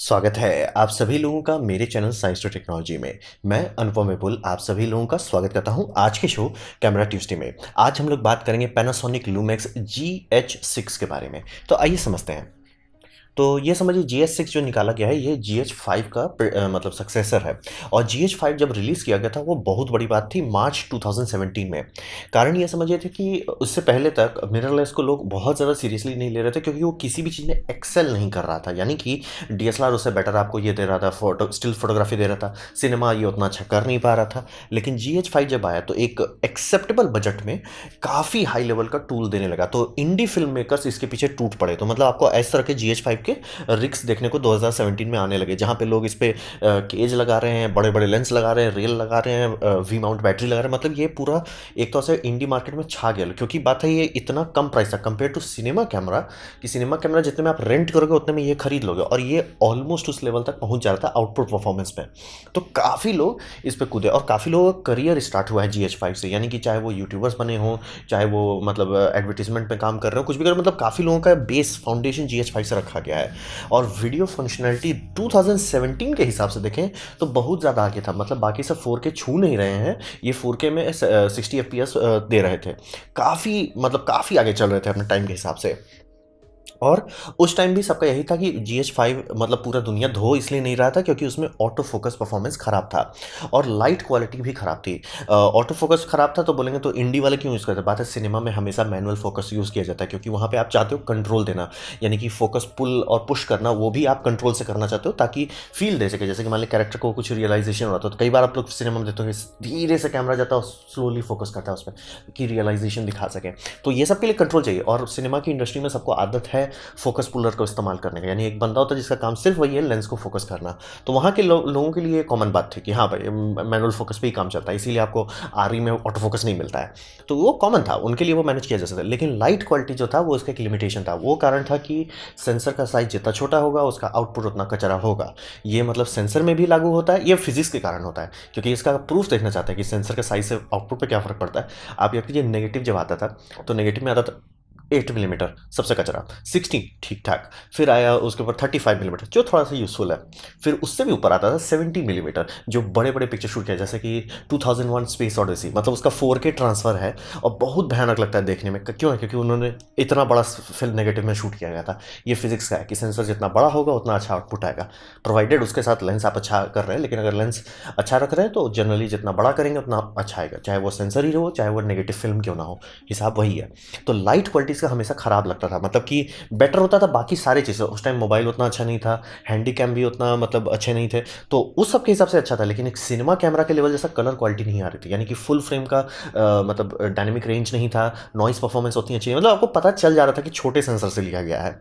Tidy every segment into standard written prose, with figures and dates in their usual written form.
स्वागत है आप सभी लोगों का मेरे चैनल साइंस टू टेक्नोलॉजी में। मैं अनुपम विपुल आप सभी लोगों का स्वागत करता हूं आज के शो कैमरा ट्यूसडे में। आज हम लोग बात करेंगे पैनासोनिक लूमेक्स GH6 के बारे में। तो आइए समझते हैं। तो ये समझिए GH6 जो निकाला गया है ये GH5 का मतलब सक्सेसर है। और GH5 जब रिलीज़ किया गया था वो बहुत बड़ी बात थी मार्च 2017 में। कारण ये समझिए थे कि उससे पहले तक मिररलेस को लोग बहुत ज़्यादा सीरियसली नहीं ले रहे थे, क्योंकि वो किसी भी चीज़ में एक्सेल नहीं कर रहा था। यानी कि DSLR उससे बेटर आपको ये दे रहा था, फोटो स्टिल फोटोग्राफी दे रहा था, सिनेमा ये उतना अच्छा कर नहीं पा रहा था। लेकिन GH5 जब आया तो एक एक्सेप्टेबल बजट में काफ़ी हाई लेवल का टूल देने लगा, तो इंडी फिल्म मेकर्स इसके पीछे टूट पड़े। तो मतलब आपको इस तरह के GH5 के रिक्स देखने को 2017 में आने लगे, जहाँ पे लोग इस पे केज लगा रहे हैं, बड़े बड़े लेंस लगा रहे हैं, रेल लगा रहे हैं, वी माउंट बैटरी लगा रहे हैं। मतलब ये पूरा एक तरह से इंडी मार्केट में छा गया, क्योंकि बात है ये इतना कम प्राइस था कंपेयर टू सिनेमा कैमरा कि सिनेमा कैमरा जितने में आप रेंट करोगे उतने में ये खरीद लोगे, और ये ऑलमोस्ट उस लेवल तक पहुंच जा रहा था आउटपुट परफॉर्मेंस में। तो काफ़ी लोग इस पे कूदे और काफ़ी लोगों का करियर स्टार्ट हुआ है GH5 से। यानी कि चाहे वो यूट्यूबर्स बने हों, चाहे वो मतलब एडवर्टीजमेंट में काम कर रहे हो, कुछ भी कर, मतलब काफ़ी लोगों का बेस फाउंडेशन GH5 से रखा गया है। और वीडियो फंक्शनैलिटी 2017 के हिसाब से देखें तो बहुत ज़्यादा आगे था। मतलब बाकी सब 4K छू नहीं रहे हैं, ये 4K में 60 FPS दे रहे थे। काफ़ी मतलब काफ़ी आगे चल रहे थे अपने टाइम के हिसाब से। और उस टाइम भी सबका यही था कि GH5 मतलब पूरा दुनिया धो इसलिए नहीं रहा था क्योंकि उसमें ऑटो फोकस परफॉर्मेंस खराब था और लाइट क्वालिटी भी खराब थी। ऑटो फोकस खराब था तो बोलेंगे तो इंडी वाले क्यों यूज़ करते हैं? बात है सिनेमा में हमेशा मैनुअल फोकस यूज़ किया जाता है, क्योंकि वहाँ पे आप चाहते हो कंट्रोल देना, यानी कि फोकस पुल और पुश करना वो भी आप कंट्रोल से करना चाहते हो ताकि फील दे सके। जैसे कि मान लीजिए कैरेक्टर को कुछ रियलाइजेशन हो रहा था, तो कई बार आप लोग सिनेमा में देखते हो धीरे से कैमरा जाता है और स्लोली फोकस करता है उस पर कि रियलाइजेशन दिखा सके। तो ये सब के लिए कंट्रोल चाहिए, और सिनेमा की इंडस्ट्री में सबको आदत है फोकस पुलर को इस्तेमाल करने का। यानी एक बंदा होता है जिसका काम सिर्फ वही है लेंस को फोकस करना। तो वहाँ के लोगों के लिए कॉमन बात थी कि हाँ भाई मैनुअल फोकस पे ही काम चलता है, इसीलिए आपको आरई में ऑटो फोकस नहीं मिलता है। तो वो कॉमन था, उनके लिए वो मैनेज किया जा सकता है। लेकिन लाइट क्वालिटी जो था वो उसका एक लिमिटेशन था। वो कारण था कि सेंसर का साइज जितना छोटा होगा उसका आउटपुट उतना कचरा होगा। ये मतलब सेंसर में भी लागू होता है, ये फिजिक्स के कारण होता है, क्योंकि इसका प्रूफ देखना चाहते हैं कि सेंसर के साइज से आउटपुट पे क्या फर्क पड़ता है। आप याद कीजिए नेगेटिव जब आता था तो नेगेटिव में आता था 8 मिलीमीटर सबसे कचरा, 16 ठीक ठाक, फिर आया उसके ऊपर 35 मिलीमीटर जो थोड़ा सा यूजफुल है, फिर उससे भी ऊपर आता था 70 मिलीमीटर जो बड़े बड़े पिक्चर शूट किया, जैसे कि 2001 स्पेस ऑडिसी, मतलब उसका 4K ट्रांसफर है और बहुत भयानक लगता है देखने में। क्यों है? क्योंकि उन्होंने इतना बड़ा फिल्म नेगेटिव में शूट किया गया था। ये फिजिक्स का है कि सेंसर जितना बड़ा होगा उतना अच्छा आउटपुट आएगा, प्रोवाइडेड उसके साथ लेंस आप अच्छा कर रहे हैं। लेकिन अगर लेंस अच्छा रख रहे हैं तो जनरली जितना बड़ा करेंगे उतना अच्छा आएगा, चाहे वो सेंसर ही हो चाहे वो नेगेटिव फिल्म क्यों ना हो, हिसाब वही है। तो लाइट क्वालिटी का हमेशा खराब लगता था, मतलब कि बेटर होता था बाकी सारी चीज़ें। उस टाइम मोबाइल उतना अच्छा नहीं था, हैंडी कैम भी उतना मतलब अच्छे नहीं थे, तो उस सब के हिसाब से अच्छा था। लेकिन एक सिनेमा कैमरा के लेवल जैसा कलर क्वालिटी नहीं आ रही थी, यानी कि फुल फ्रेम का मतलब डायनेमिक रेंज नहीं था, नॉइस परफॉर्मेंस उतनी अच्छी नहीं, मतलब आपको पता चल जा रहा था कि छोटे सेंसर से लिया गया है।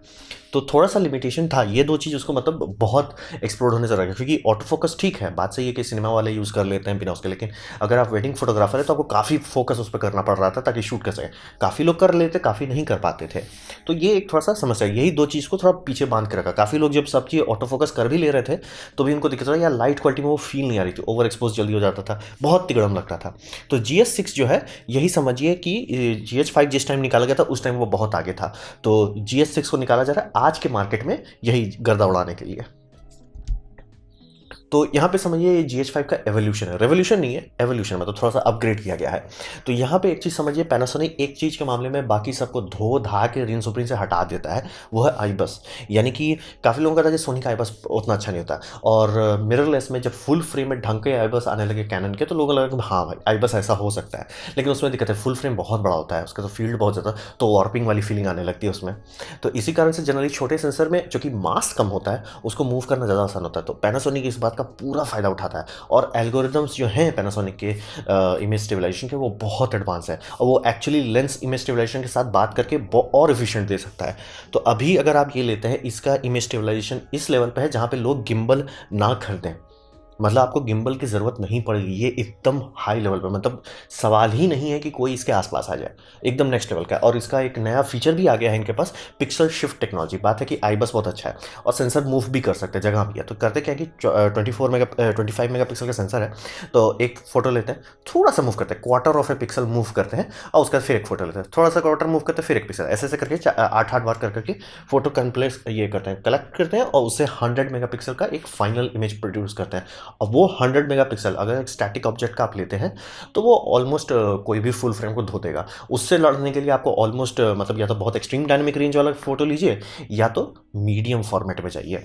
तो थोड़ा सा लिमिटेशन था। ये दो चीज़ उसको मतलब बहुत एक्सप्लोर होने से रहा, क्योंकि ऑटो फोकस ठीक है, बात सही है कि सिनेमा वाले यूज़ कर लेते हैं बिना उसके, लेकिन अगर आप वेडिंग फोटोग्राफर है तो आपको काफ़ी फोकस उस पर करना पड़ रहा था ताकि शूट कर सके। काफ़ी लोग कर लेते, काफ़ी नहीं कर पाते थे। तो ये एक थोड़ा सा समस्या है, यही दो चीज़ को थोड़ा पीछे बांध के रखा। काफ़ी लोग जब सब चीज़ ऑटो फोकस कर भी ले रहे थे तो भी उनको दिक्कत हो रहा यार, लाइट क्वालिटी में वो फील नहीं आ रही थी, ओवर एक्सपोज जल्दी हो जाता था, बहुत तिगड़म लगता था। तो GH6 जो है यही समझिए कि GH5 जिस टाइम निकाला गया था उस टाइम वो बहुत आगे था, तो GH6 को निकाला जा रहा है आज के मार्केट में यही गर्दा उड़ाने के लिए। तो यहाँ पे समझिए ये GH5 का एवोल्यूशन है, रेवोल्यूशन नहीं है, एवोल्यूशन मतलब थोड़ा सा अपग्रेड किया गया है। तो यहाँ पे एक चीज़ समझिए, पैनासोनिक एक चीज़ के मामले में बाकी सबको धो धा के रिन सुप्रीन से हटा देता है, वो है आईबस। यानी कि काफ़ी लोगों का था कि सोनी का आईबस उतना अच्छा नहीं होता, और मिररलेस में जब फुल फ्रेम में ढंग के आईबस आने लगे कैनन के तो लोगों को लगा कि हाँ भाई आईबस ऐसा हो सकता है। लेकिन उसमें दिक्कत है, फुल फ्रेम बहुत बड़ा होता है, उसका तो फील्ड बहुत ज़्यादा, तो वार्पिंग वाली फीलिंग आने लगती है उसमें। तो इसी कारण से जनरली छोटे सेंसर में जो कि मास कम होता है उसको मूव करना ज़्यादा आसान होता है। तो पैनासोनिक इस बात का पूरा फ़ायदा उठाता है, और एल्गोरिदम्स जो हैं पैनासोनिक के इमेज स्टेबलाइजेशन के वो बहुत एडवांस है, और वो एक्चुअली लेंस इमेज स्टेबलाइजेशन के साथ बात करके और एफिशिएंट दे सकता है। तो अभी अगर आप ये लेते हैं, इसका इमेज स्टेबलाइजेशन इस लेवल पे है जहाँ पे लोग गिम्बल ना खरीदें, मतलब आपको गिम्बल की ज़रूरत नहीं पड़ेगी। ये एकदम हाई लेवल पर, मतलब सवाल ही नहीं है कि कोई इसके आसपास आ जाए, एकदम नेक्स्ट लेवल का है। और इसका एक नया फीचर भी आ गया है इनके पास, पिक्सल शिफ्ट टेक्नोलॉजी। बात है कि आईबस बहुत अच्छा है और सेंसर मूव भी कर सकते हैं, जगह भी है। तो करते क्या है कि 25 मेगापिक्सल का सेंसर है, तो एक फोटो लेते हैं, थोड़ा सा मूव करते हैं, quarter of A pixel move करते हैं, और उसका फिर एक फोटो लेते हैं, थोड़ा सा क्वार्टर मूव करते हैं, फिर एक पिक्सल, ऐसे ऐसे करके 8-8 बार कर करके फोटो कंप्लेक्स ये करते हैं, कलेक्ट करते हैं, और उससे 100 मेगापिक्सल का एक फाइनल इमेज प्रोड्यूस करते हैं। अब वो 100 मेगापिक्सल अगर एक स्टैटिक ऑब्जेक्ट का आप लेते हैं तो वो ऑलमोस्ट कोई भी फुल फ्रेम को धो देगा। उससे लड़ने के लिए आपको ऑलमोस्ट मतलब या तो बहुत एक्सट्रीम डायनेमिक रेंज वाला फोटो लीजिए, या तो मीडियम फॉर्मेट में जाइए।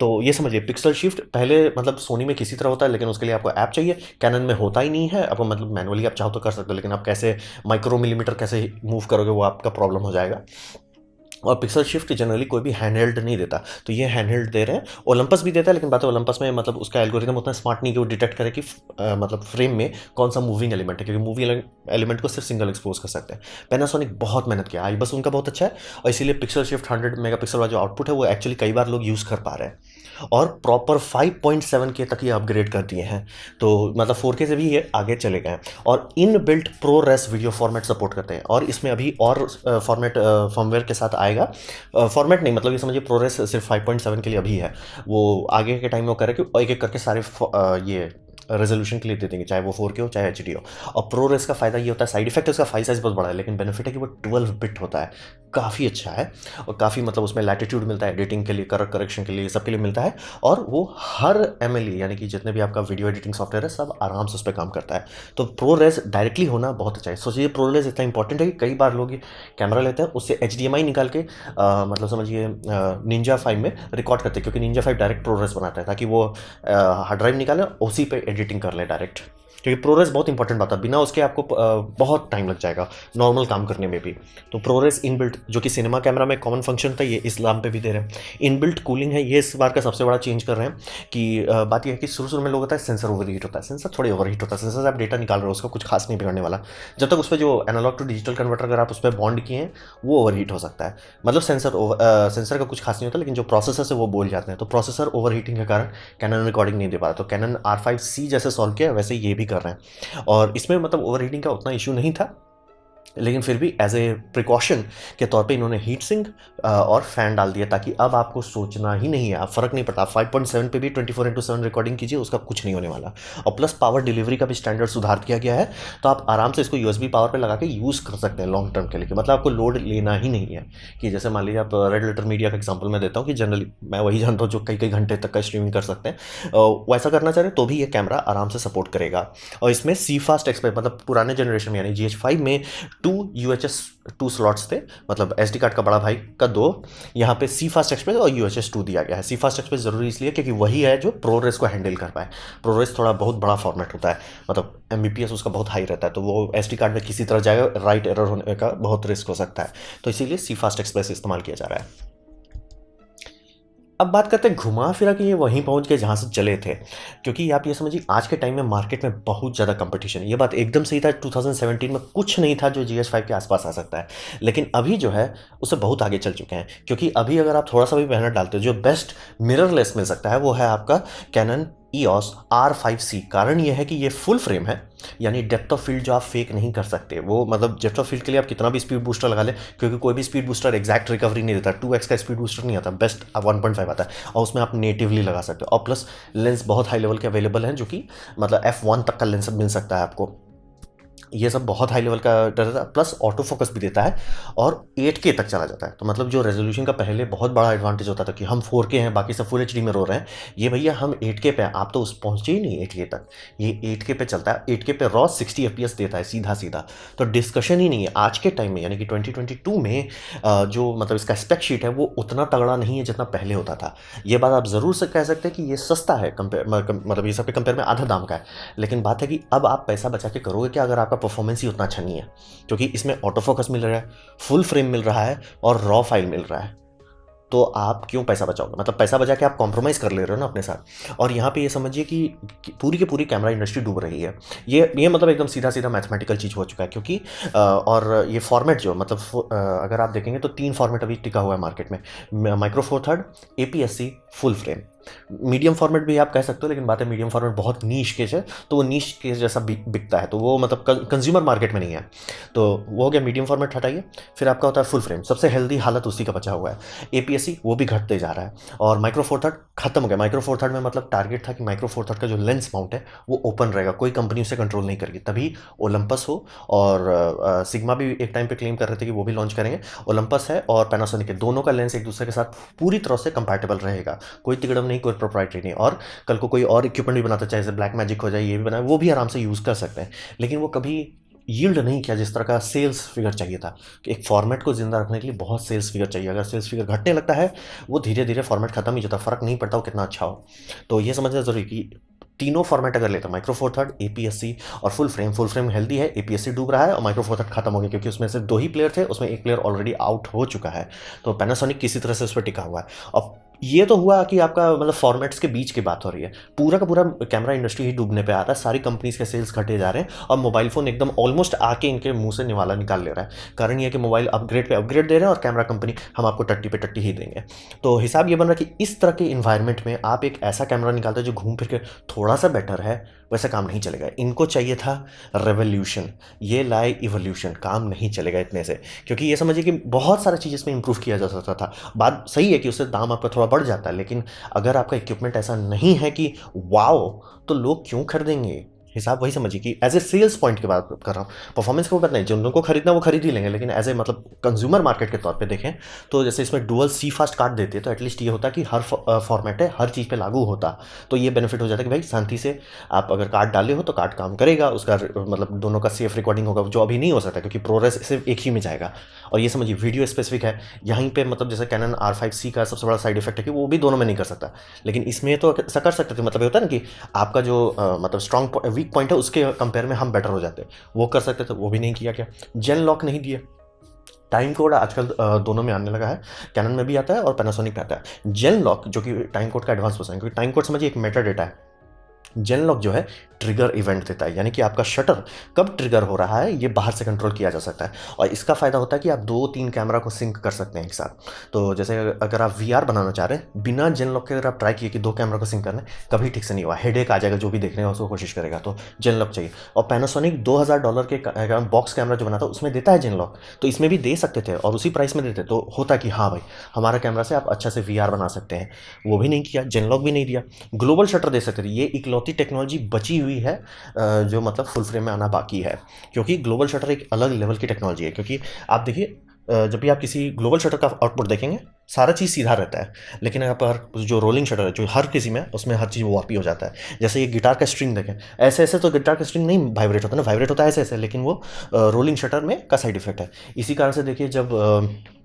तो ये समझिए, पिक्सल शिफ्ट पहले मतलब सोनी में किसी तरह होता है, लेकिन उसके लिए आपको ऐप चाहिए। कैनन में होता ही नहीं है आपको, मतलब मैनुअली आप चाहो तो कर सकते हो, लेकिन आप कैसे माइक्रो मिलीमीटर कैसे मूव करोगे वो आपका प्रॉब्लम हो जाएगा। और पिक्सल शिफ्ट जनरली कोई भी हैंडहेल्ड नहीं देता, तो ये हैंडहेल्ड दे रहे हैं। ओलंपस भी देता है, लेकिन बात है ओलंपस में मतलब उसका एल्गोरिथम उतना स्मार्ट नहीं कि वो डिटेक्ट करे कि मतलब फ्रेम में कौन सा मूविंग एलिमेंट है, क्योंकि मूविंग एलिमेंट को सिर्फ सिंगल एक्सपोज कर सकते हैं। पैनासोनिक बहुत मेहनत किया, आई बस उनका बहुत अच्छा है, और इसीलिए पिक्सल शिफ्ट 100 मेगापिक्सल वाला जो आउटपुट है वो एक्चुअली कई बार लोग यूज़ कर पा रहे हैं। और प्रॉपर 5.7K तक ये अपग्रेड कर दिए हैं, तो मतलब 4K से भी ये आगे चले गए हैं। और inbuilt ProRes video format support करते हैं, और इसमें अभी और फॉर्मेट फर्मवेयर के साथ आएगा। फॉर्मेट नहीं, मतलब ये समझिए प्रोरेस सिर्फ 5.7 के लिए अभी है, वो आगे के टाइम में वो करे कि एक एक करके सारे ये रेजोल्यूशन के लिए दे देंगे, चाहे वो 4K हो चाहे HD हो। और प्रोरेस का फायदा ये होता है, साइड इफेक्ट उसका फाइल साइज बहुत बड़ा है, लेकिन बेनिफिट है कि वो 12 बिट होता है, काफ़ी अच्छा है। और काफ़ी मतलब उसमें लैटिट्यूड मिलता है एडिटिंग के लिए, करेक्शन के लिए, सबके लिए मिलता है। और वो हर MLE यानी कि जितने भी आपका वीडियो एडिटिंग सॉफ्टवेयर है सब आराम से उस पर काम करता है। तो प्रोरेस डायरेक्टली होना बहुत अच्छा है। सोचिए प्रोरेस इतना इंपॉर्टेंट है कि कई बार लोग कैमरा लेते हैं, उससे HDMI निकाल के मतलब समझिए निंजा 5 में रिकॉर्ड करते हैं, क्योंकि निंजा 5 डायरेक्ट प्रोरेस बनाता है, ताकि वो हार्ड ड्राइव निकाले उसी पे एडिटिंग कर ले डायरेक्ट। क्योंकि प्रोरेस बहुत इंपॉर्टेंट बात है, बिना उसके आपको बहुत टाइम लग जाएगा नॉर्मल काम करने में भी। तो प्रोरेस इनबिल्ट, जो कि सिनेमा कैमरा में कॉमन फंक्शन था, ये इस्लाम पे भी दे रहे हैं। इनबिल्ट कूलिंग है, ये इस बार का सबसे बड़ा चेंज कर रहे हैं। कि बात यह है कि शुरू में लोग होता है सेंसर ओवरहीट होता है, सेंसर थोड़े ओवरहीट होता है, सेंसर से आप डेटा निकाल रहे हो, उसका कुछ खास नहीं बिगड़ने वाला। जब तक उस पर जो एनालॉग टू डिजिटल कन्वर्टर अगर आप उस पर बॉन्ड किए हैं, वो ओवरहीट हो सकता है। मतलब सेंसर का कुछ खास नहीं होता, लेकिन जो प्रोसेसर से वो बोल जाते हैं, तो प्रोसेसर ओवरहीटिंग के कारण कैनन रिकॉर्डिंग नहीं दे पा रहा। तो कैनन R5C जैसे सॉल्व किया वैसे ये भी कर रहे हैं। और इसमें मतलब ओवरहीटिंग का उतना इशू नहीं था, लेकिन फिर भी एज ए प्रिकॉशन के तौर पे इन्होंने हीट सिंक और फैन डाल दिया, ताकि अब आपको सोचना ही नहीं है, आप फर्क नहीं पड़ता। आप 5.7 पे भी 24/7 रिकॉर्डिंग कीजिए, उसका कुछ नहीं होने वाला। और प्लस पावर डिलीवरी का भी स्टैंडर्ड सुधार किया गया है, तो आप आराम से इसको USB पावर पे लगा के यूज़ कर सकते हैं लॉन्ग टर्म के लिए। मतलब आपको लोड लेना ही नहीं है। कि जैसे मान लीजिए आप रेड लेटर मीडिया का एग्जाम्पल मैं देता हूँ, कि जनरली मैं वही जानता हूँ जो कई कई घंटे तक का स्ट्रीमिंग कर सकते हैं, वैसा करना चाह रहे तो भी ये कैमरा आराम से सपोर्ट करेगा। और इसमें C-Fast एक्सपेक्ट, मतलब पुराने जनरेशन में यानी GH5 में 2 UHS 2 स्लॉट्स थे, मतलब SD कार्ड का बड़ा भाई का 2, यहाँ पे C-Fast एक्सप्रेस और UHS 2 दिया गया है। C-Fast एक्सप्रेस जरूरी इसलिए क्योंकि वही है जो प्रोरेस को हैंडल कर पाए। प्रोरेस थोड़ा बहुत बड़ा फॉर्मेट होता है, मतलब MBPS उसका बहुत हाई रहता है, तो वो SD कार्ड में किसी तरह जाएगा, राइट एरर होने का बहुत रिस्क हो सकता है। तो इसीलिए C-Fast एक्सप्रेस इस्तेमाल किया जा रहा है। अब बात करते हैं घुमा फिरा कि ये वहीं पहुंच गए जहां से चले थे, क्योंकि आप ये समझिए आज के टाइम में मार्केट में बहुत ज़्यादा कंपटीशन है। ये बात एकदम सही था, 2017 में कुछ नहीं था जो GH5 के आसपास आ सकता है, लेकिन अभी जो है उससे बहुत आगे चल चुके हैं। क्योंकि अभी अगर आप थोड़ा सा भी मेहनत डालते हो, जो बेस्ट मिररलेस मिल सकता है वो है आपका कैनन EOS R5C। कारण ये है कि ये फुल फ्रेम है, यानी डेप्थ ऑफ फील्ड जो आप फेक नहीं कर सकते, वो मतलब डेप्थ ऑफ फील्ड के लिए आप कितना भी स्पीड बूस्टर लगा ले, क्योंकि कोई भी स्पीड बूस्टर एग्जैक्ट रिकवरी नहीं देता। 2x का स्पीड बूस्टर नहीं आता, बेस्ट 1.5 आता है, और उसमें आप नेटिवली लगा सकते हो। और प्लस लेंस बहुत हाई लेवल के अवेलेबल हैं, जो कि मतलब f1 तक का लेंस मिल सकता है आपको। ये सब बहुत हाई लेवल का रहता है, प्लस ऑटो फोकस भी देता है, और 8K तक चला जाता है। तो मतलब जो रेजोल्यूशन का पहले बहुत बड़ा एडवांटेज होता था कि हम 4K हैं, बाकी सब फुल HD में रो रहे हैं, ये भैया हम 8K पे हैं, आप तो उस पहुंचे ही नहीं 8K तक। ये 8K पे चलता है, 8K पे रॉ 60 FPS देता है सीधा सीधा। तो डिस्कशन ही नहीं है आज के टाइम में, यानी कि 2022 में जो मतलब इसका स्पेक शीट है वो उतना तगड़ा नहीं है जितना पहले होता था। ये बात आप ज़रूर से कह सकते हैं कि ये सस्ता है कंपेयर, मतलब ये सब के कंपेयर में आधा दाम का है। लेकिन बात है कि अब आप पैसा बचा के करोगे क्या, अगर आपका परफॉर्मेंस ही उतना अच्छा नहीं है। क्योंकि इसमें ऑटो फोकस मिल रहा है, फुल फ्रेम मिल रहा है, और रॉ फाइल मिल रहा है, तो आप क्यों पैसा बचाओगे। मतलब पैसा बचा के आप कॉम्प्रोमाइज़ कर ले रहे हो ना अपने साथ। और यहाँ पे ये समझिए कि पूरी की पूरी कैमरा इंडस्ट्री डूब रही है। ये मतलब एकदम सीधा सीधा मैथमेटिकल चीज़ हो चुका है। क्योंकि और ये फॉर्मेट जो मतलब अगर आप देखेंगे तो 3 फॉर्मेट अभी टिका हुआ है मार्केट में, micro four third, APS-C, full frame. Medium format भी आप कह सकते हो, लेकिन बात है मीडियम फॉर्मेट बहुत नीश केस है, तो वो नीश केस जैसा बिकता है, तो वो मतलब कंज्यूमर मार्केट में नहीं है। तो वो हो गया मीडियम फॉर्मेट, हटाइए। फिर आपका होता है फुल फ्रेम, सबसे हेल्दी हालत उसी का बचा हुआ है। एपीएससी वो भी घटते जा रहा है, और माइक्रो फोर थर्ड खत्म हो गया। माइक्रो फोर थर्ड में मतलब टारगेट था कि माइक्रो फोर थर्ड का जो लेंस माउंट है वो ओपन रहेगा, कोई कंपनी उसे कंट्रोल नहीं करेगी, तभी ओलंपस हो और सिग्मा भी एक टाइम पे क्लेम कर रहे थे कि वो भी लॉन्च करेंगे। ओलंपस है और पैनासोनिक है, दोनों का लेंस एक दूसरे के साथ पूरी तरह से कंपैटिबल रहेगा, कोई तिगड़म नहीं, कोई प्रोप्राइटरी नहीं। और कल को कोई और इक्विपमेंट भी बनाता, चाहे ब्लैक मैजिक हो जाए, ये भी बनाए, वो भी आराम से यूज़ कर सकते हैं। लेकिन वो कभी यील्ड नहीं किया जिस तरह का सेल्स फिगर चाहिए था, कि एक फॉर्मेट को जिंदा रखने के लिए बहुत सेल्स फिगर चाहिए। अगर सेल्स फिगर घटने लगता है, वो धीरे धीरे फॉर्मेट खत्म ही जाता, फर्क नहीं पड़ता वो कितना अच्छा हो। तो ये समझना जरूरी कि तीनों फॉर्मेट अगर लेते हैं, माइक्रो फोर थर्ड, एपीएससी और फुल फ्रेम हेल्दी है, एपीएससी डूब रहा है और माइक्रो फोर थर्ड खत्म हो गया, क्योंकि उसमें सिर्फ 2 ही प्लेयर थे, उसमें एक प्लेयर ऑलरेडी आउट हो चुका है। तो पैनासोनिक किसी तरह से उस पर टिका हुआ है। और ये तो हुआ कि आपका मतलब फॉर्मेट्स के बीच की बात हो रही है, पूरा का पूरा कैमरा इंडस्ट्री ही डूबने पे आ रहा है, सारी कंपनीज के सेल्स घटे जा रहे हैं, और मोबाइल फोन एकदम ऑलमोस्ट आके इनके मुंह से निवाला निकाल ले रहा है। कारण ये है कि मोबाइल अपग्रेड पे अपग्रेड दे रहे हैं और कैमरा कंपनी हम आपको टट्टी पे टट्टी ही देंगे। तो हिसाब ये बन रहा है कि इस तरह के इन्वायरमेंट में आप एक ऐसा कैमरा निकालते हैं जो घूम फिर के थोड़ा सा बेटर है, वैसे काम नहीं चलेगा। इनको चाहिए था रेवोल्यूशन, ये लाए इवोल्यूशन, काम नहीं चलेगा इतने से, क्योंकि ये समझिए कि बहुत सारी चीज़ इसमें इंप्रूव किया जा सकता था। बात सही है कि उससे दाम आपका थोड़ा बढ़ जाता है, लेकिन अगर आपका इक्विपमेंट ऐसा नहीं है कि वाओ, तो लोग क्यों खरीदेंगे। हिसाब वही समझिए कि एज ए सेल्स पॉइंट की बात कर रहा हूँ, परफॉर्मेंस के ऊपर नहीं, जिन लोगों को खरीदना वो खरीद ही लेंगे, लेकिन एज ए मतलब कंज्यूमर मार्केट के तौर पे देखें तो जैसे इसमें डुअल सी फास्ट कार्ड देते तो एटलीस्ट ये होता कि हर फॉर्मेट है, हर चीज़ पे लागू होता, तो ये बेनिफिट हो जाता कि भाई शांति से आप अगर कार्ड डाले हो तो कार्ड काम करेगा, उसका मतलब दोनों का सेफ रिकॉर्डिंग होगा, जो अभी नहीं हो सकता क्योंकि प्रोरेस सिर्फ एक ही में जाएगा। और ये समझिए वीडियो स्पेसिफिक है, यहीं पे मतलब जैसे कैनन R5C का सबसे बड़ा साइड इफेक्ट है कि वो भी दोनों में नहीं कर सकता, लेकिन इसमें तो ऐसा कर सकते थे। मतलब ये होता है ना कि आपका जो मतलब स्ट्रॉन्ग वीक पॉइंट है उसके कंपेयर में हम बेटर हो जाते, वो कर सकते थे, वो भी नहीं किया। क्या जेन लॉक नहीं दिए। टाइम कोड आजकल दोनों में आने लगा है, कैनन में भी आता है और पैनासोनिक में आता है। जेन लॉक जो कि टाइम कोड का एडवांस वर्जन है, क्योंकि टाइम कोड समझिए एक मेटा डेटा है, जेन लॉक जो है ट्रिगर इवेंट देता है, यानी कि आपका शटर कब ट्रिगर हो रहा है ये बाहर से कंट्रोल किया जा सकता है। और इसका फायदा होता है कि आप 2-3 कैमरा को सिंक कर सकते हैं एक साथ। तो जैसे अगर आप वीआर बनाना चाह रहे हैं बिना जेन लॉक के, अगर आप ट्राई किए कि 2 कैमरा को सिंक करना है, कभी ठीक से नहीं हुआ, हेडेक आ जाएगा, जो भी देखने का उसको कोशिश करेगा। तो जेन लॉक चाहिए। और पैनासोनिक $2000 के बॉक्स कैमरा जो बनाता है उसमें देता है जेन लॉक, तो इसमें भी दे सकते थे और उसी प्राइस में देते, तो होता कि हाँ भाई हमारा कैमरा से आप अच्छा से वीआर बना सकते हैं। वो भी नहीं किया, जेन लॉक भी नहीं दिया। ग्लोबल शटर दे सकते थे, ये इकलौती टेक्नोलॉजी बची हुई है जो मतलब फुल फ्रेम में आना बाकी है, क्योंकि ग्लोबल शटर एक अलग लेवल की टेक्नोलॉजी है। क्योंकि आप देखिए जब भी आप किसी ग्लोबल शटर का आउटपुट देखेंगे सारा चीज़ सीधा रहता है, लेकिन यहाँ पर जो रोलिंग शटर है जो हर किसी में, उसमें हर चीज़ वॉर्पी हो जाता है। जैसे ये गिटार का स्ट्रिंग देखें, ऐसे ऐसे तो गिटार का स्ट्रिंग नहीं वाइब्रेट होता ना, वाइब्रेट होता है ऐसे ऐसे, लेकिन वो रोलिंग शटर में का साइड इफेक्ट है। इसी कारण से देखिए जब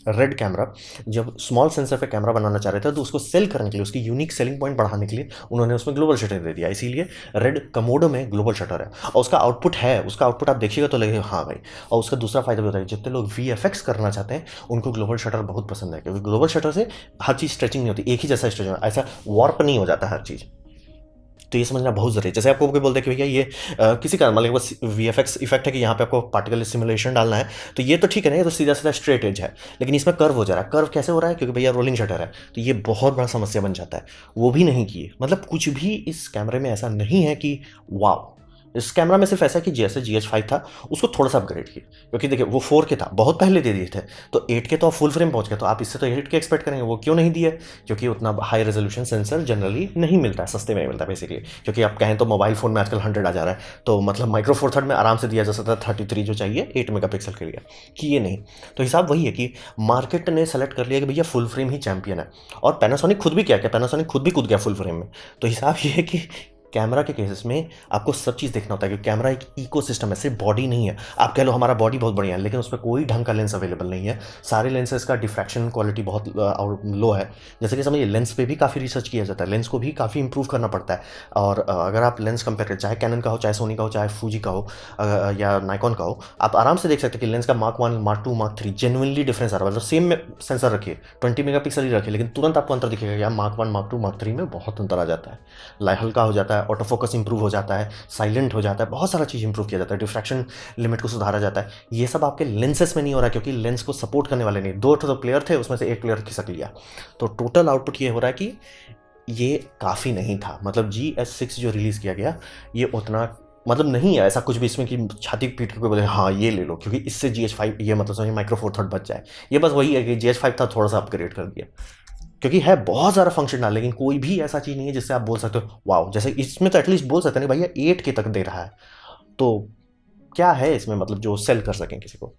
रेड कैमरा जब स्मॉल सेंसर पे कैमरा बनाना चाह रहे थे तो उसको सेल करने के लिए, उसकी यूनिक सेलिंग पॉइंट बढ़ाने के लिए उन्होंने उसमें ग्लोबल शटर दे दिया, इसीलिए रेड कमोडो में ग्लोबल शटर है। और उसका आउटपुट है, उसका आउटपुट आप देखिएगा तो लगेगा हाँ भाई। और उसका दूसरा फायदा भी होता है, जितने लोग VFX करना चाहते हैं उनको ग्लोबल शटर बहुत पसंद है, क्योंकि ग्लोबल शटर से हर चीज़ स्ट्रेचिंग नहीं होती, एक ही जैसा स्ट्रेचिंग, ऐसा वार्प नहीं हो जाता हर चीज़। तो ये समझना बहुत ज़रूरी है। जैसे आपको कोई बोलते हैं कि भैया ये किसी कारण मतलब बस VFX इफेक्ट है कि यहाँ पे आपको पार्टिकल सिमुलेशन डालना है, तो ये तो ठीक है ना, ये तो सीधा सीधा स्ट्रेट एज है, लेकिन इसमें कर्व हो जा रहा है। कर्व कैसे हो रहा है, क्योंकि भैया रोलिंग शटर है, तो ये बहुत बड़ा समस्या बन जाता है। वो भी नहीं किए, मतलब कुछ भी इस कैमरे में ऐसा नहीं है कि वाह। इस कैमरा में सिर्फ ऐसा है कि जैसे GH5 था उसको थोड़ा सा अपग्रेड किया, क्योंकि देखिए वो 4K था, बहुत पहले दे दिए थे, तो 8K तो आप फुल फ्रेम पहुंच गए, तो आप इससे तो 8K एक्सपेक्ट करेंगे, वो क्यों नहीं दिए, क्योंकि उतना हाई रेजोल्यूशन सेंसर जनरली नहीं मिलता है, सस्ते में मिलता है बेसिकली। क्योंकि आप कहें तो मोबाइल फोन में आजकल 100 आ जा रहा है, तो मतलब माइक्रो फोर थर्ड में आराम से दिया जा सकता है 33 जो चाहिए 8 मेगापिक्सल के लिए, कि ये नहीं। तो हिसाब वही है कि मार्केट ने सेलेक्ट कर लिया कि भैया फुल फ्रेम ही चैंपियन है, और पैनासोनिक खुद भी क्या है, पैनासोनिक खुद भी कूद गया फुल फ्रेम में। तो हिसाब ये है कि कैमरा के केसेस में आपको सब चीज़ देखना होता है, क्योंकि कैमरा एक इकोसिस्टम है, सिर्फ बॉडी नहीं है। आप कह लो हमारा बॉडी बहुत बढ़िया है, लेकिन उसमें कोई ढंग का लेंस अवेलेबल नहीं है, सारे लेंसेज का डिफ्रैक्शन क्वालिटी बहुत लो है। जैसे कि समझिए लेंस पे भी काफ़ी रिसर्च किया जाता है, लेंस को भी काफ़ी इंप्रूव करना पड़ता है। और अगर आप लेंस कंपेयर करें, चाहे कैनन का हो, चाहे सोनी का हो, चाहे फूजी का हो या नाइकॉन का हो, आप आराम से देख सकते हैं कि लेंस का Mark 1, Mark 2, Mark 3 genuinely difference आ रहा है। मतलब सेम सेंसर रखिए 20 मेगापिक्सल ही रखिए, लेकिन तुरंत आपको अंतर दिखेगा कि Mark 1, Mark 2, Mark 3 में बहुत अंतर आ जाता है। लाइट हल्का हो जाता है, ऑटो फोकस इंप्रूव हो जाता है, साइलेंट हो जाता है, बहुत सारा चीज़ इंप्रूव किया जाता है, डिफ्रैक्शन लिमिट को सुधारा जाता है। ये सब आपके लेंसेस में नहीं हो रहा है, क्योंकि लेंस को सपोर्ट करने वाले नहीं, 2 तो प्लेयर थे उसमें से एक प्लेयर खिसक लिया। तो टोटल आउटपुट ये हो रहा है कि ये काफ़ी नहीं था। मतलब GH6 जो रिलीज़ किया गया ये उतना मतलब नहीं है ऐसा कुछ भी इसमें कि छाती पीट के बोले हाँ ये ले लो, क्योंकि इससे GH5 ये मतलब समझिए माइक्रो फोर थर्ड बच जाए। ये बस वही है कि GH5 था थोड़ा सा अपग्रेड कर दिया, क्योंकि है बहुत सारा फंक्शन डाल, लेकिन कोई भी ऐसा चीज़ नहीं है जिससे आप बोल सकते हो वाओ। जैसे इसमें तो एटलीस्ट बोल सकते हैं भैया 8K तक दे रहा है, तो क्या है इसमें मतलब जो सेल कर सकें किसी को।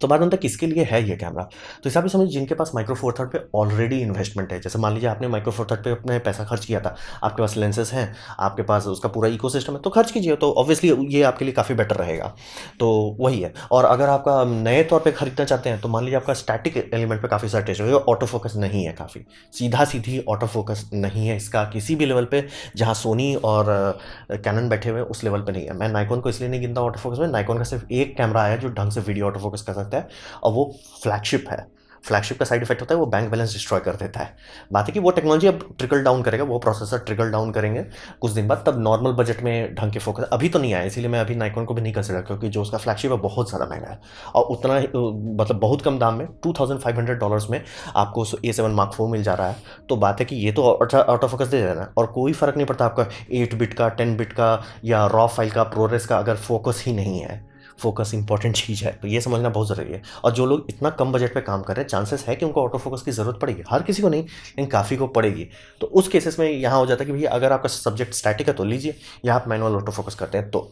तो बात बनता है किसके लिए है ये कैमरा। तो हिसाब से समझिए जिनके पास माइक्रो फोर थर्ड पे ऑलरेडी इन्वेस्टमेंट है, जैसे मान लीजिए आपने माइक्रो फोर थर्ड पे अपने पैसा खर्च किया था, आपके पास लेंसेज हैं, आपके पास उसका पूरा इकोसिस्टम है, तो खर्च कीजिए, तो ऑब्वियसली ये आपके लिए काफ़ी बेटर रहेगा। तो वही है। और अगर आपका नए तौर पे खरीदना चाहते हैं तो मान लीजिए आपका स्टैटिक एलिमेंट पे काफ़ी सारा टेस्ट हो, ऑटो फोकस नहीं है, काफ़ी सीधा सीधी ऑटो फोकस नहीं है इसका किसी भी लेवल पे, जहाँ सोनी और कैनन बैठे हुए उस लेवल पे नहीं है। मैं नाइकॉन को इसलिए नहीं गिनता ऑटो फोकस में, नाइकॉन का सिर्फ एक कैमरा आया जो ढंग से वीडियो ऑटो फोकस कर सकता है, और वो फ्लैगशिप है। फ्लैगशिप का साइड इफेक्ट होता है वो बैंक बैलेंस डिस्ट्रॉय कर देता है। बात है कि वो टेक्नोलॉजी अब ट्रिकल डाउन करेगा, वो प्रोसेसर ट्रिकल डाउन करेंगे कुछ दिन बाद, तब नॉर्मल बजट में ढंग के फोकस अभी तो नहीं आया, इसीलिए मैं अभी नाइकॉन को भी नहीं कंसिडर, क्योंकि जो उसका फ्लैगशिप है बहुत ज़्यादा महंगा है, और उतना मतलब बहुत कम दाम में $2500 में आपको A7 Mark IV मिल जा रहा है। तो बात है कि ये तो आउट ऑफ फोकस दे देना, और कोई फर्क नहीं पड़ता आपका 8 बिट का 10 बिट का या रॉ फाइल का प्रोरेस का, अगर फोकस ही नहीं है। फोकस इंपॉर्टेंट चीज़ है, तो ये समझना बहुत ज़रूरी है। और जो लोग इतना कम बजट पे काम कर रहे हैं, चांसेस है कि उनको ऑटो फोकस की ज़रूरत पड़ेगी, हर किसी को नहीं लेकिन काफ़ी को पड़ेगी। तो उस केसेस में यहाँ हो जाता है कि भैया अगर आपका सब्जेक्ट स्टैटिक है तो लीजिए, या आप मैनुअल ऑटो फोकस करते हैं तो।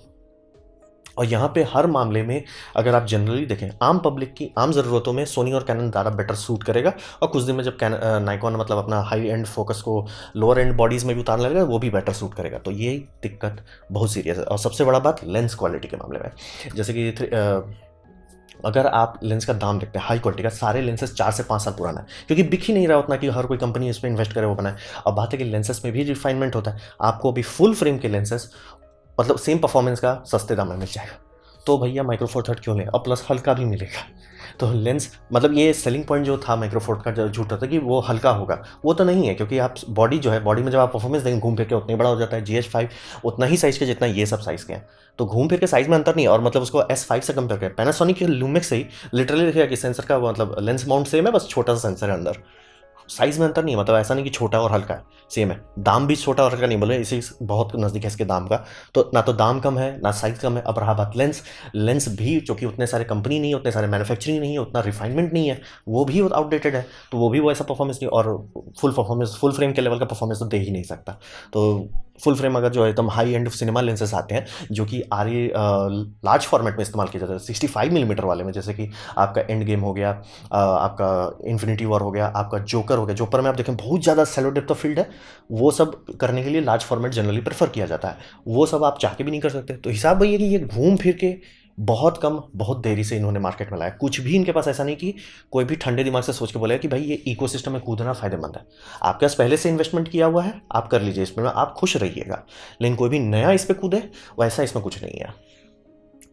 और यहाँ पे हर मामले में अगर आप जनरली देखें आम पब्लिक की आम ज़रूरतों में सोनी और कैनन ज़्यादा बेटर सूट करेगा, और कुछ दिन में जब नाइकॉन मतलब अपना हाई एंड फोकस को लोअर एंड बॉडीज़ में भी उतारने लगेगा, वो भी बेटर सूट करेगा। तो ये दिक्कत बहुत सीरियस है। और सबसे बड़ा बात लेंस क्वालिटी के मामले में, जैसे कि अगर आप लेंस का दाम देखते हैं हाई क्वालिटी का, सारे लेंसेज 4 से 5 साल पुराना है, क्योंकि बिक ही नहीं रहा उतना कि हर कोई कंपनी इस पर इन्वेस्ट करे वो बनाए। अब बात है कि लेंसेज में भी रिफाइनमेंट होता है, आपको अभी फुल फ्रेम के लेंसेज मतलब सेम परफॉर्मेंस का सस्ते दाम में मिल जाएगा। तो भैया माइक्रो फोर थर्ड क्यों लें, और प्लस हल्का भी मिलेगा। तो लेंस मतलब ये सेलिंग पॉइंट जो था माइक्रो फोर का जो झूठा था कि वो हल्का होगा, वो तो नहीं है, क्योंकि आप बॉडी जो है, बॉडी में जब आप परफॉर्मेंस देंगे घूम फिर के उतना ही बड़ा हो जाता है। GH5 उतना ही साइज़ के जितना ये सब साइज़ के हैं, तो घूम फिर के साइज़ में अंतर नहीं है। और मतलब उसको S5 से कंपेयर करें, पैनासोनिक के लूमेक्स से ही लिटरली देखिएगा कि सेंसर का मतलब लेंस माउंट सेम है, बस छोटा सा सेंसर है अंदर, साइज़ में अंतर नहीं है। मतलब ऐसा नहीं कि छोटा और हल्का है, सेम है। दाम भी छोटा और हल्का नहीं बोले, इसी बहुत नज़दीक है इसके दाम का। तो ना तो दाम कम है ना साइज़ कम है। अब रहा बात लेंस, लेंस भी चूँकि उतने सारे कंपनी नहीं है, उतने सारे मैन्युफैक्चरिंग नहीं है, उतना रिफाइनमेंट नहीं है, वो भी आउटडेटेड है, तो वो भी वो ऐसा परफॉर्मेंस नहीं, और फुल परफॉर्मेंस फुल फ्रेम के लेवल का परफॉर्मेंस तो दे ही नहीं सकता। तो फुल फ्रेम अगर जो है एकदम हाई एंड सिनेमा लेंसेज आते हैं जो कि लार्ज फॉर्मेट में इस्तेमाल किया जाता है 65mm वाले में, जैसे कि आपका एंड गेम हो गया, आपका इन्फिनिटी वॉर हो गया, आपका जोकर हो गया, जोकर में आप देखें बहुत ज़्यादा सेलो डेप्थ ऑफ फील्ड है, वो सब करने के लिए लार्ज फॉर्मेट जनरली प्रेफर किया जाता है, वो सब आप चाह के भी नहीं कर सकते। तो हिसाब वही है कि ये घूम फिर के बहुत कम बहुत देरी से इन्होंने मार्केट में लाया, कुछ भी इनके पास ऐसा नहीं कि कोई भी ठंडे दिमाग से सोच के बोलेगा कि भाई ये इकोसिस्टम में कूदना फायदेमंद है। आपके पास पहले से इन्वेस्टमेंट किया हुआ है, आप कर लीजिए इसमें, आप खुश रहिएगा, लेकिन कोई भी नया इस पर कूदे वैसा इसमें कुछ नहीं है।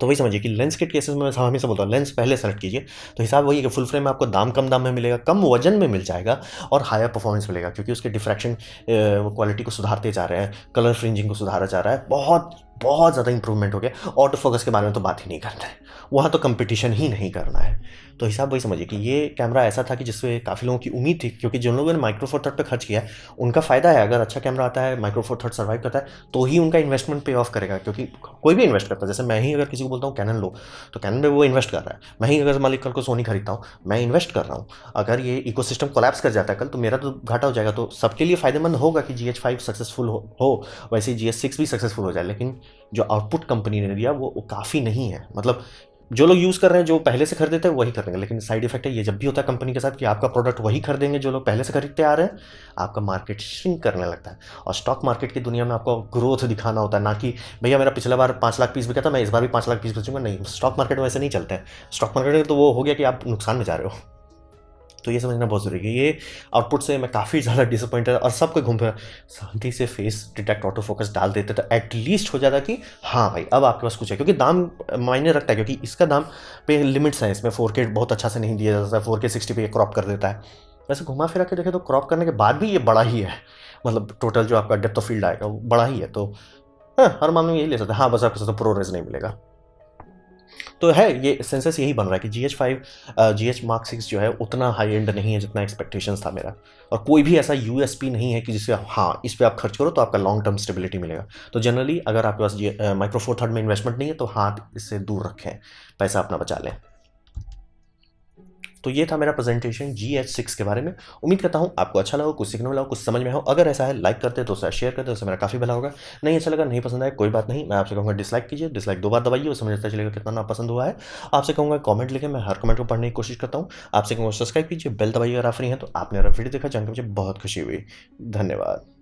तो वही समझिए कि लेंस के केसेस में मैं हमेशा बोलता हूँ लेंस पहले सेलेक्ट कीजिए। तो हिसाब वही है कि फुल फ्रेम में आपको दाम कम दाम में मिलेगा, कम वजन में मिल जाएगा, और हायर परफॉर्मेंस मिलेगा, क्योंकि उसके डिफ्रैक्शन क्वालिटी को सुधारते जा रहे हैं, कलर फ्रिंजिंग को सुधारा जा रहा है, बहुत बहुत ज़्यादा इंप्रूवमेंट हो गया। ऑटो फोकस के बारे में तो बात ही नहीं करना है, वहाँ तो कंपटीशन ही नहीं करना है। तो हिसाब वही समझिए कि ये कैमरा ऐसा था कि जिससे काफ़ी लोगों की उम्मीद थी, क्योंकि जिन लोगों ने माइक्रो फोर थर्ड पर खर्च किया है उनका फ़ायदा है। अगर अच्छा कैमरा आता है, माइक्रो फोर थर्ड सर्वाइव करता है, तो ही उनका इन्वेस्टमेंट पे ऑफ करेगा, क्योंकि कोई भी इन्वेस्ट करता है। जैसे मैं ही अगर किसी को बोलता हूँ कैनन लो, तो कैनन में वो इन्वेस्ट कर रहा है। मैं ही अगर मालिक कल को सोनी खरीदता हूँ, मैं इन्वेस्ट कर रहा हूँ। अगर ये इकोसिस्टम कोलैप्स कर जाता है कल, तो मेरा तो घाटा हो जाएगा। तो सबके लिए फ़ायदेमंद होगा कि GH5 सक्सेसफुल हो, वैसे ही GH6 भी सक्सेसफुल हो जाए, लेकिन जो आउटपुट कंपनी ने दिया वो काफ़ी नहीं है। मतलब जो लोग यूज़ कर रहे हैं, जो पहले से खरीदते हैं वही करेंगे, लेकिन साइड इफेक्ट है ये जब भी होता है कंपनी के साथ कि आपका प्रोडक्ट वही खरीदेंगे जो लोग पहले से खरीदते आ रहे हैं, आपका मार्केट श्रिंक करने लगता है। और स्टॉक मार्केट की दुनिया में आपको ग्रोथ दिखाना होता है, ना कि भैया मेरा पिछला बार 5 लाख पीस बिका था, मैं इस बार भी 5 लाख पीस बेचूंगा। नहीं, स्टॉक मार्केट में वैसे नहीं चलते हैं। स्टॉक मार्केट में तो वो हो गया कि आप नुकसान में जा रहे हो। तो ये समझना बहुत ज़रूरी है। ये आउटपुट से मैं काफ़ी ज़्यादा डिसअपॉइंटेड, और सबको घूम फिर शांति से फेस डिटेक्ट ऑटो फोकस डाल देते तो एटलीस्ट हो जाता कि हाँ भाई अब आपके पास कुछ है, क्योंकि दाम मायने रखता है, क्योंकि इसका दाम पे लिमिट्स हैं। इसमें 4K बहुत अच्छा से नहीं दिया जाता है, 4K 60 पे क्रॉप कर देता है। वैसे घुमा फिरा के देखें तो क्रॉप करने के बाद भी ये बड़ा ही है, मतलब टोटल जो आपका डेप्थ ऑफ फील्ड आएगा वो बड़ा ही है। तो हाँ, हर मामले में यही ले सकते हैं। हाँ, बस आपको प्रो रेज नहीं मिलेगा। तो है ये सेंसस यही बन रहा है कि GH5 GH Mark 6 जो है उतना हाई एंड नहीं है जितना एक्सपेक्टेशंस था मेरा, और कोई भी ऐसा यूएसपी नहीं है कि जिससे हाँ इस पे आप खर्च करो तो आपका लॉन्ग टर्म स्टेबिलिटी मिलेगा। तो जनरली अगर आपके पास माइक्रो फोर थर्ड में इन्वेस्टमेंट नहीं है तो हाथ इससे दूर रखें, पैसा अपना बचा लें। तो ये था मेरा प्रेजेंटेशन GH6 के बारे में। उम्मीद करता हूँ आपको अच्छा लगा, कुछ सीखने मिला हो, कुछ समझ में हो। अगर ऐसा है लाइक करते तो शेयर करते, उससे मेरा काफ़ी भला होगा। नहीं अच्छा लगा, नहीं पसंद आया, कोई बात नहीं, मैं आपसे कहूँगा डिसलाइक कीजिए, डिसलाइक 2 बार दबाइए, उससे मुझे पता चलेगा कितना ना पसंद हुआ है। आपसे कहूँगा कमेंट लिखें, मैं हर कमेंट को पढ़ने की कोशिश करता हूँ। आपसे कहूँगा सब्सक्राइब कीजिए, बेल दबाइए अगर आप फ्री हैं तो। आपने अगर वीडियो देखा जानकर मुझे बहुत खुशी हुई। धन्यवाद।